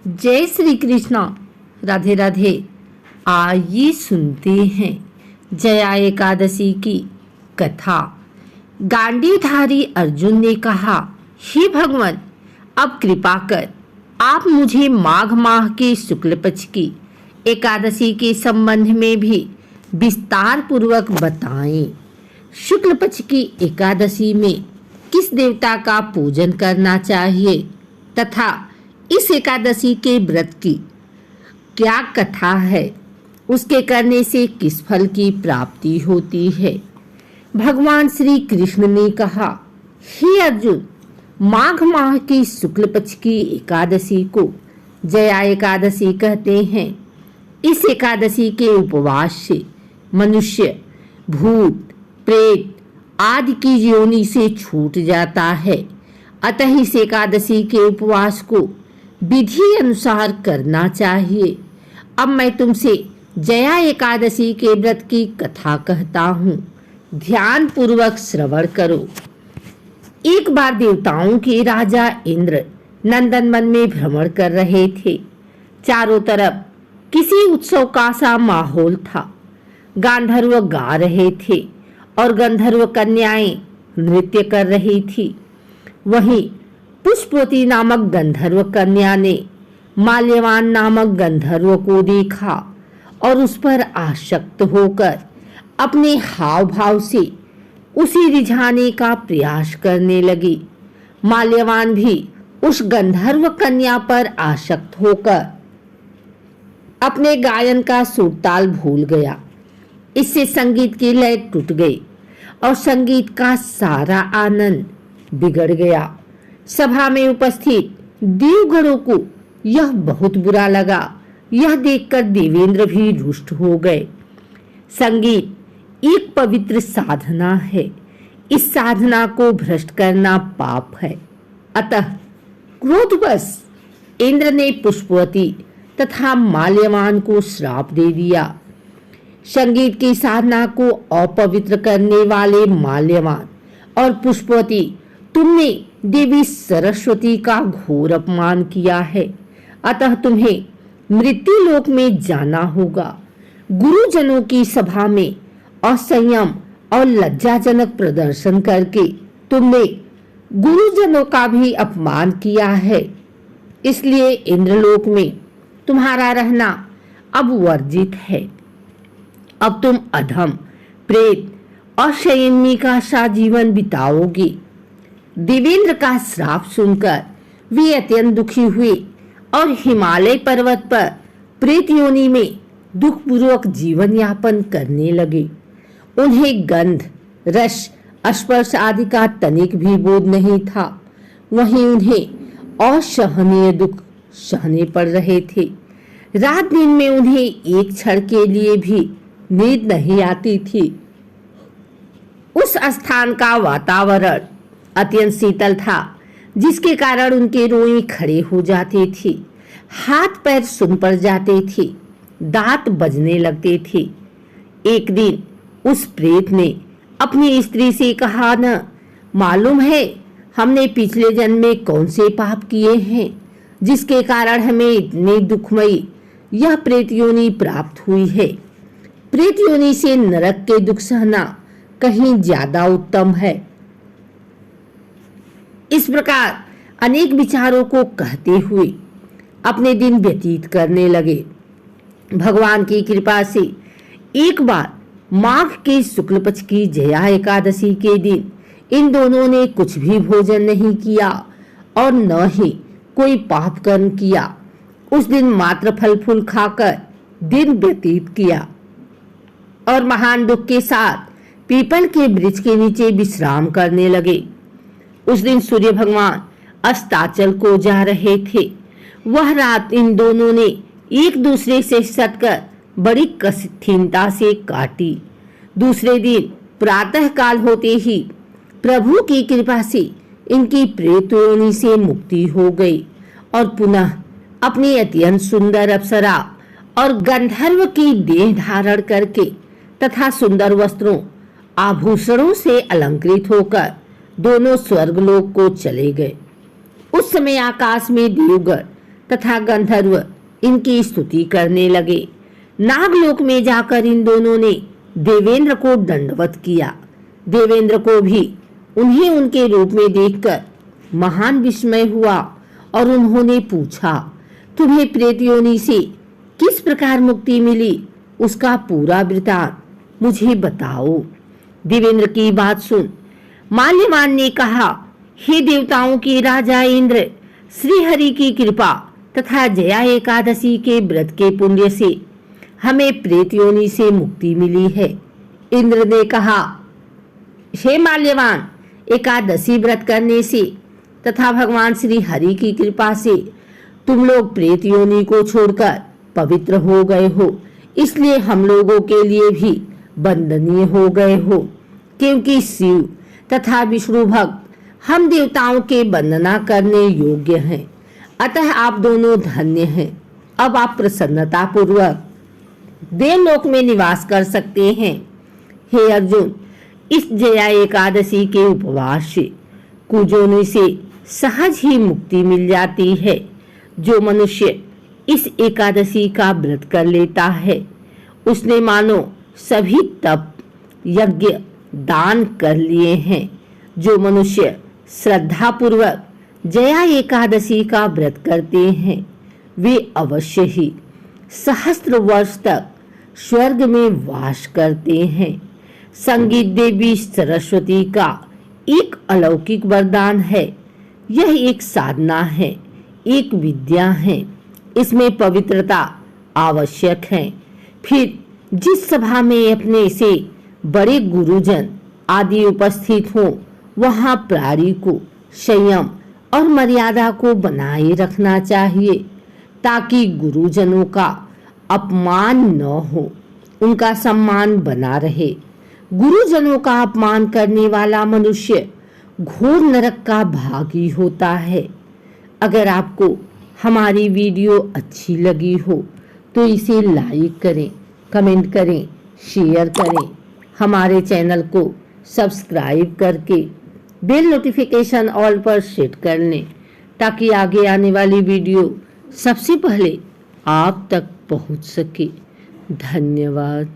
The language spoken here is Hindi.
जय श्री कृष्णा। राधे राधे। आइए सुनते हैं जया एकादशी की कथा। गांडीवधारी अर्जुन ने कहा, हे भगवान, अब कृपा कर आप मुझे माघ माह के शुक्ल पक्ष की एकादशी के संबंध में भी विस्तार पूर्वक बताएं। शुक्ल पक्ष की एकादशी में किस देवता का पूजन करना चाहिए तथा इस एकादशी के व्रत की क्या कथा है, उसके करने से किस फल की प्राप्ति होती है। भगवान श्री कृष्ण ने कहा, हे अर्जुन, माघ माह की शुक्ल पक्ष की एकादशी को जया एकादशी कहते हैं। इस एकादशी के उपवास से मनुष्य भूत प्रेत आदि की योनि से छूट जाता है। अतः इस एकादशी के उपवास को विधि अनुसार करना चाहिए। अब मैं तुमसे जया एकादशी के व्रत की कथा कहता हूँ, ध्यान पूर्वक श्रवण करो। एक बार देवताओं के राजा इंद्र नंदनवन में भ्रमण कर रहे थे। चारों तरफ किसी उत्सव का सा माहौल था। गांधर्व गा रहे थे और गंधर्व कन्याएं नृत्य कर रही थी। वहीं पुष्पवती नामक गंधर्व कन्या ने माल्यवान नामक गंधर्व को देखा और उस पर आसक्त होकर अपने हाव भाव से उसे रिझाने का प्रयास करने लगी। माल्यवान भी उस गंधर्व कन्या पर आसक्त होकर अपने गायन का सुरताल भूल गया। इससे संगीत की लय टूट गई और संगीत का सारा आनंद बिगड़ गया। सभा में उपस्थित देवगणों को यह बहुत बुरा लगा। यह देखकर देवेंद्र भी रुष्ट हो गए। संगीत एक पवित्र साधना है। इस साधना को भ्रष्ट करना पाप है। अतः क्रोधवश इंद्र ने पुष्पवती तथा माल्यवान को श्राप दे दिया। संगीत की साधना को अपवित्र करने वाले माल्यवान और पुष्पवती, तुमने देवी सरस्वती का घोर अपमान किया है। अतः तुम्हें मृत्यु लोक में जाना होगा। गुरुजनों की सभा में असंयम और लज्जाजनक प्रदर्शन करके तुमने गुरुजनों का भी अपमान किया है। इसलिए इंद्रलोक में तुम्हारा रहना अब वर्जित है। अब तुम अधम, प्रेत और शयनी का सा जीवन बिताओगे। देवेंद्र का श्राप सुनकर वे अत्यंत दुखी हुए और हिमालय पर्वत पर प्रेत योनि में दुखपूर्वक जीवन यापन करने लगे। उन्हें गंध, रस, स्पर्श आदि का तनिक भी बोध नहीं था। वहीं उन्हें असहनीय दुख सहने पड़ रहे थे। रात दिन में उन्हें एक क्षण के लिए भी नींद नहीं आती थी। उस स्थान का वातावरण अत्यंत शीतल था, जिसके कारण उनके रोए खड़े हो जाते थे, हाथ पैर सुन पड़ जाते थे, दांत बजने लगते थे। एक दिन उस प्रेत ने अपनी स्त्री से कहा, न मालूम है हमने पिछले जन्म में कौन से पाप किए हैं, जिसके कारण हमें इतनी दुखमयी यह प्रेत योनि प्राप्त हुई है। प्रेत योनि से नरक के दुख सहना कहीं ज्यादा उत्तम है। इस प्रकार अनेक विचारों को कहते हुए अपने दिन व्यतीत करने लगे। भगवान की कृपा से एक बार माघ के शुक्ल पक्ष की जया एकादशी के दिन इन दोनों ने कुछ भी भोजन नहीं किया और न ही कोई पाप कर्म किया। उस दिन मात्र फल फूल खाकर दिन व्यतीत किया और महान दुख के साथ पीपल के वृक्ष के नीचे विश्राम करने लगे। उस दिन सूर्य भगवान अस्ताचल को जा रहे थे। वह रात इन दोनों ने एक दूसरे से सटकर बड़ी कठिनता से काटी। दूसरे दिन प्रातः काल होते ही प्रभु की कृपा से इनकी प्रेत योनि से मुक्ति हो गई और पुनः अपनी अत्यंत सुंदर अप्सरा और गंधर्व की देह धारण करके तथा सुंदर वस्त्रों आभूषणों से अलंकृत होकर दोनों स्वर्गलोक को चले गए। उस समय आकाश में देवगण तथा गंधर्व इनकी स्तुति करने लगे। नागलोक में जाकर इन दोनों ने देवेंद्र को दंडवत किया। देवेंद्र को भी उन्हें उनके रूप में देखकर महान विस्मय हुआ और उन्होंने पूछा, तुम्हें प्रेत योनि से किस प्रकार मुक्ति मिली, उसका पूरा वृतांत मुझे बताओ। देवेंद्र की बात सुन माल्यवान ने कहा, हे देवताओं के राजा इंद्र, श्री हरि की कृपा तथा जया एकादशी के व्रत के पुण्य से हमें प्रेत योनि से मुक्ति मिली है। इंद्र ने कहा, हे माल्यवान, एकादशी व्रत करने से तथा भगवान श्री हरि की कृपा से तुम लोग प्रेत योनि को छोड़कर पवित्र हो गए हो, इसलिए हम लोगों के लिए भी वंदनीय हो गए हो, क्योंकि शिव तथा विष्णु भक्त हम देवताओं के वंदना करने योग्य हैं। अतः आप दोनों धन्य हैं। अब आप प्रसन्नता पूर्वक देवलोक में निवास कर सकते हैं। हे अर्जुन, इस जया एकादशी के उपवास से कुजोनि से सहज ही मुक्ति मिल जाती है। जो मनुष्य इस एकादशी का व्रत कर लेता है, उसने मानो सभी तप यज्ञ दान कर लिए हैं। जो मनुष्य श्रद्धा पूर्वक जया एकादशी का व्रत करते हैं, वे अवश्य ही सहस्त्र वर्ष तक स्वर्ग में वास करते हैं। संगीत देवी सरस्वती का एक अलौकिक वरदान है। यह एक साधना है, एक विद्या है। इसमें पवित्रता आवश्यक है। फिर जिस सभा में अपने से बड़े गुरुजन आदि उपस्थित हो, वहां प्राणी को संयम और मर्यादा को बनाए रखना चाहिए, ताकि गुरुजनों का अपमान न हो, उनका सम्मान बना रहे। गुरुजनों का अपमान करने वाला मनुष्य घोर नरक का भागी होता है। अगर आपको हमारी वीडियो अच्छी लगी हो तो इसे लाइक करें, कमेंट करें, शेयर करें। हमारे चैनल को सब्सक्राइब करके बेल नोटिफिकेशन ऑल पर सेट कर लें, ताकि आगे आने वाली वीडियो सबसे पहले आप तक पहुंच सके। धन्यवाद।